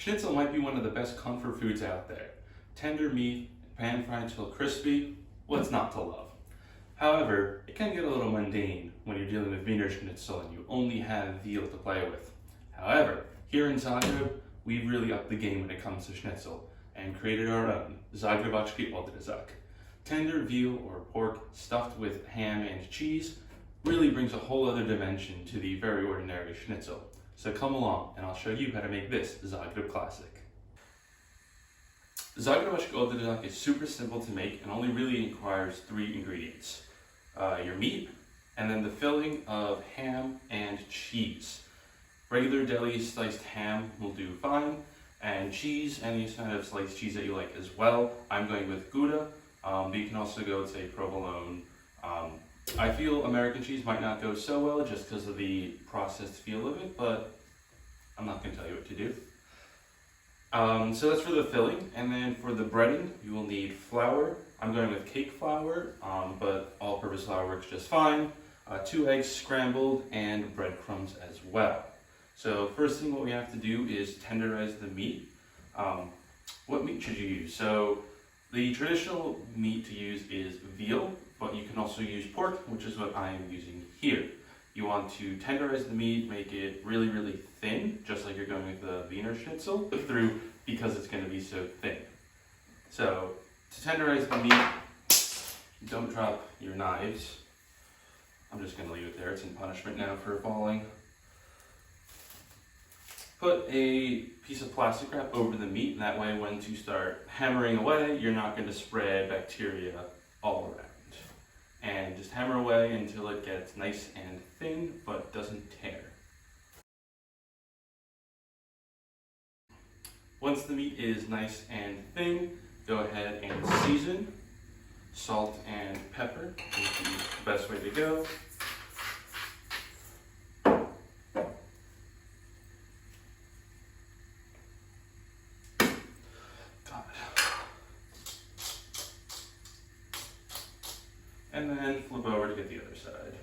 Schnitzel might be one of the best comfort foods out there. Tender meat, pan-fried till crispy, what's not to love? However, it can get a little mundane when you're dealing with Weiner Schnitzel and you only have veal to play with. However, here in Zagreb, we've really upped the game when it comes to schnitzel and created our own Zagrebački Odrezak. Tender veal or pork stuffed with ham and cheese really brings a whole other dimension to the very ordinary schnitzel. So come along and I'll show you how to make this Zagreb classic. Zagrebački Odrezak is super simple to make and only really requires 3 ingredients. Your meat, and then the filling of ham and cheese. Regular deli sliced ham will do fine, and cheese, any kind of sliced cheese that you like as well. I'm going with Gouda, but you can also go with, say, provolone. I feel American cheese might not go so well just because of the processed feel of it, but I'm not going to tell you what to do. So that's for the filling, and then for the breading, you will need flour. I'm going with cake flour, but all-purpose flour works just fine. 2 eggs scrambled, and breadcrumbs as well. So first thing what we have to do is tenderize the meat. What meat should you use? So the traditional meat to use is veal, but you can also use pork, which is what I am using here. You want to tenderize the meat, make it really, really thin, just like you're going with the Weiner Schnitzel, through because it's going to be so thin. So to tenderize the meat, don't drop your knives. I'm just going to leave it there. It's in punishment now for falling. Put a piece of plastic wrap over the meat, and that way when you start hammering away, you're not going to spread bacteria all around. And just hammer away until it gets nice and thin, but doesn't tear. Once the meat is nice and thin, go ahead and season. Salt and pepper is the best way to go. And then flip over to get the other side.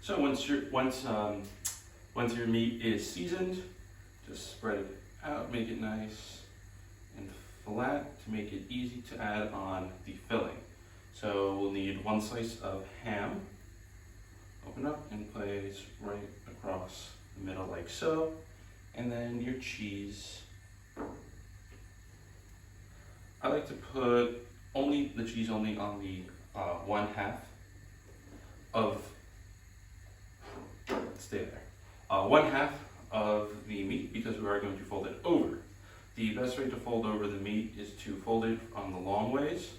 So once your meat is seasoned, just spread it out, make it nice and flat to make it easy to add on the filling. So we'll need 1 slice of ham. Open up and place right across the middle like so. And then your cheese. I like to put the cheese only on the 1/2 of, stay there, 1/2 of the meat because we are going to fold it over. The best way to fold over the meat is to fold it on the long ways,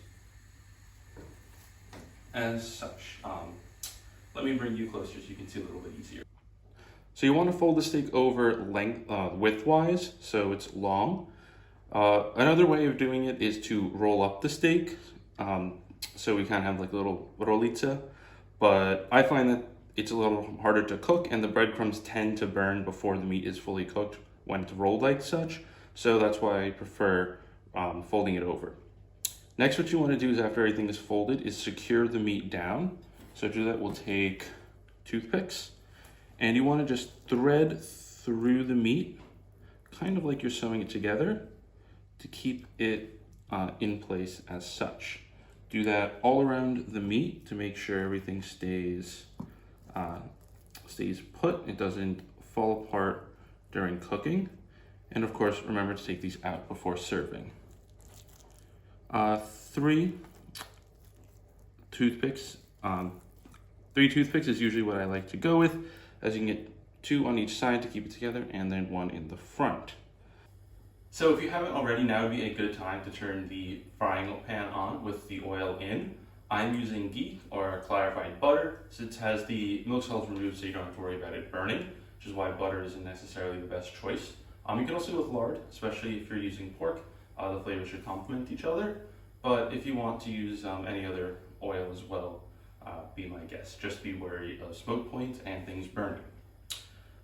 as such. Let me bring you closer so you can see a little bit easier. So you want to fold the steak over widthwise, so it's long. Another way of doing it is to roll up the steak, so we kind of have like a little rollica, but I find that it's a little harder to cook, and the breadcrumbs tend to burn before the meat is fully cooked when it's rolled like such. So that's why I prefer folding it over. Next, what you want to do is after everything is folded is secure the meat down. So to do that, we'll take toothpicks, and you want to just thread through the meat, kind of like you're sewing it together, to keep it in place as such. Do that all around the meat to make sure everything stays put. It doesn't fall apart during cooking. And of course, remember to take these out before serving. 3 toothpicks. 3 toothpicks is usually what I like to go with, as you can get 2 on each side to keep it together, and then 1 in the front. So if you haven't already, now would be a good time to turn the frying pan on with the oil in. I'm using ghee, or clarified butter, since it has the milk solids removed so you don't have to worry about it burning, which is why butter isn't necessarily the best choice. You can also go with lard, especially if you're using pork. The flavors should complement each other. But if you want to use any other oil as well, be my guest. Just be wary of smoke points and things burning.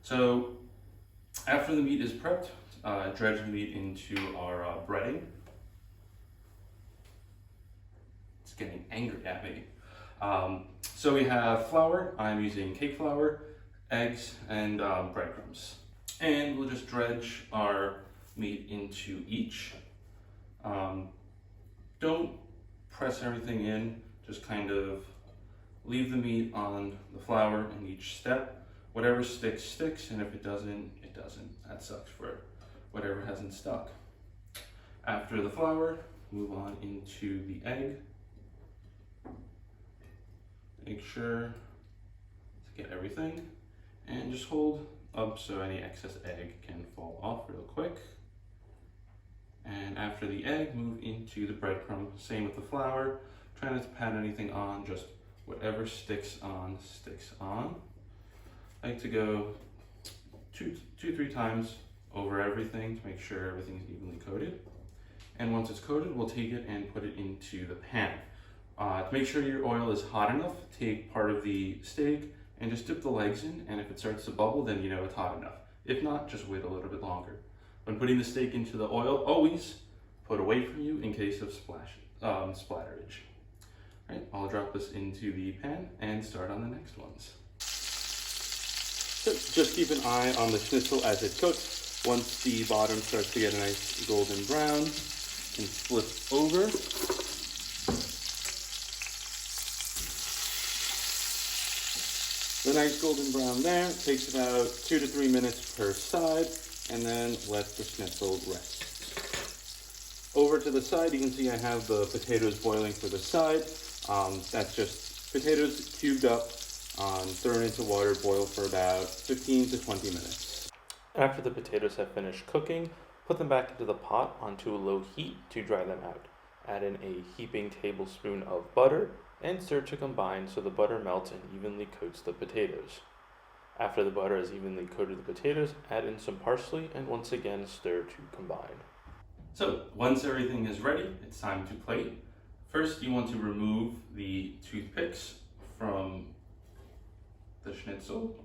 So after the meat is prepped, dredge the meat into our breading. It's getting angry at me. So we have flour. I'm using cake flour, eggs, and breadcrumbs. And we'll just dredge our meat into each. Don't press everything in, just kind of leave the meat on the flour in each step. Whatever sticks, sticks, and if it doesn't, it doesn't. That sucks for whatever hasn't stuck. After the flour, move on into the egg. Make sure to get everything, and just hold up so any excess egg can fall off real quick. And after the egg, move into the breadcrumb. Same with the flour. Try not to pat anything on, just whatever sticks on, sticks on. I like to go two, 3 times over everything to make sure everything's evenly coated. And once it's coated, we'll take it and put it into the pan. To make sure your oil is hot enough, take part of the steak and just dip the legs in, and if it starts to bubble, then you know it's hot enough. If not, just wait a little bit longer. When putting the steak into the oil, always put away from you in case of splatterage. All right, I'll drop this into the pan and start on the next ones. So just keep an eye on the schnitzel as it cooks. Once the bottom starts to get a nice golden brown, and flip over. The nice golden brown there takes about 2 to 3 minutes per side, and then let the schnitzel rest. Over to the side, you can see I have the potatoes boiling for the side. That's just potatoes cubed up, thrown into water, boil for about 15 to 20 minutes. After the potatoes have finished cooking, put them back into the pot onto a low heat to dry them out. Add in a heaping tablespoon of butter and stir to combine so the butter melts and evenly coats the potatoes. After the butter has evenly coated the potatoes, add in some parsley and once again stir to combine. So once everything is ready, it's time to plate. First, you want to remove the toothpicks from the schnitzel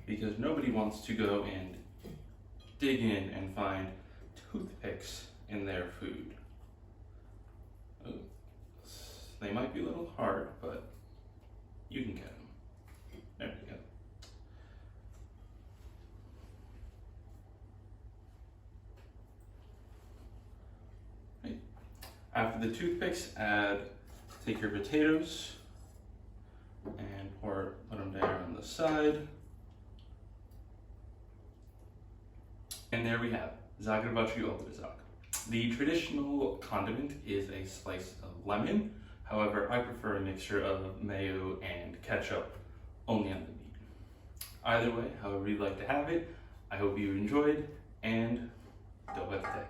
because nobody wants to go and dig in and find toothpicks in their food. Oh, they might be a little hard, but you can get them. There we go. Right. After the toothpicks, take your potatoes and put them there on the side. And there we have Zagrebački Odrezak. The traditional condiment is a slice of lemon. However, I prefer a mixture of mayo and ketchup only on the meat. Either way, however you'd like to have it, I hope you enjoyed, and Dovetek.